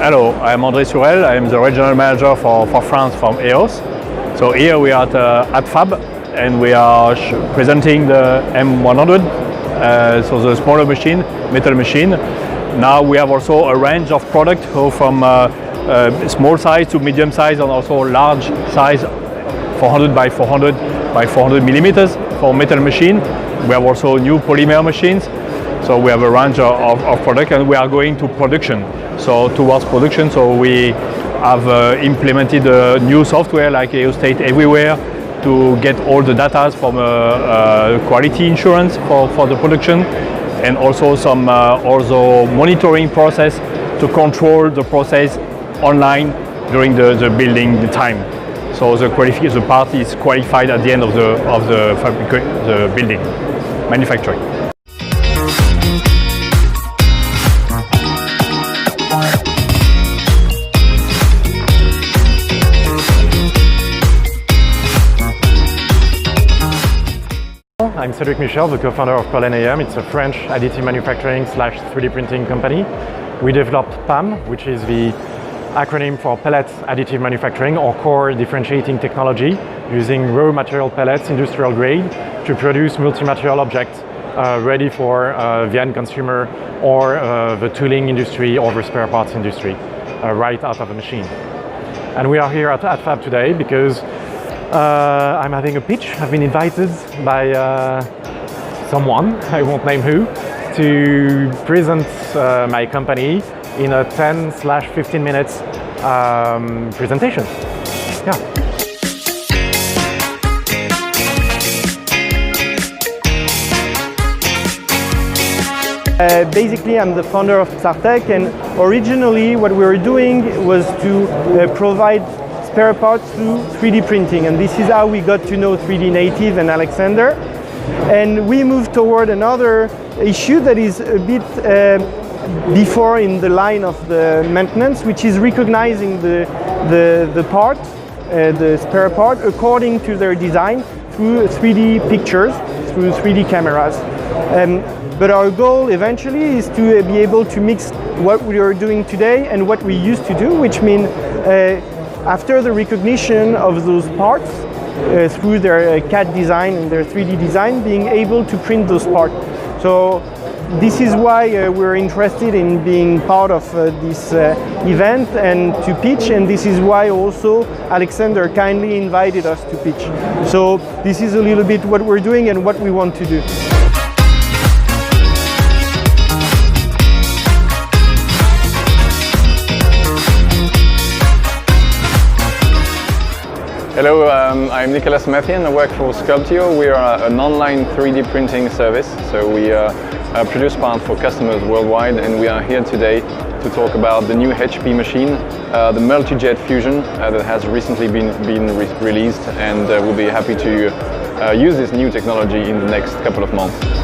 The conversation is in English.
Hello, I am André Surel. I am the regional manager for France from EOS. So here we are at Add Fab, and we are presenting the M100, so the smaller machine, metal machine. Now we have also a range of products from small size to medium size and also large size, 400 by 400 by 400 millimeters for metal machine. We have also new polymer machines. So we have a range of products, and we are going to production. So towards production, so we have implemented a new software like EOS State Everywhere to get all the data from quality insurance for the production, and also some also monitoring process to control the process online during the building time. So the part is qualified at the end of the building manufacturing. I'm Shattuck, the co-founder of Millennium. It's a French additive manufacturing / 3D printing company. We developed PAM, which is the acronym for Pellet Additive Manufacturing, or core differentiating technology, using raw material pellets, industrial grade, to produce multi-material objects ready for the end consumer or the tooling industry or the spare parts industry, right out of the machine. And we are here at AddFab today because I'm having a pitch. I've been invited by someone, I won't name who, to present my company in a 10/15 minutes presentation. Yeah. Basically, I'm the founder of Shattuck, and originally what we were doing was to provide spare parts through 3D printing, and this is how we got to know 3D Native and Alexander. And we moved toward another issue that is a bit before in the line of the maintenance, which is recognizing the part, the spare part, according to their design through 3D pictures, through 3D cameras. But our goal eventually is to be able to mix what we are doing today and what we used to do, which means after the recognition of those parts through their CAD design and their 3D design, being able to print those parts. So this is why we're interested in being part of this event and to pitch, and this is why also Alexander kindly invited us to pitch. So this is a little bit what we're doing and what we want to do. Hello, I'm Nicolas Mathian. I work for Scorpio. We are an online 3D printing service, so we produce parts for customers worldwide, and we are here today to talk about the new HP machine, the multi-jet fusion that has recently been released, and we'll be happy to use this new technology in the next couple of months.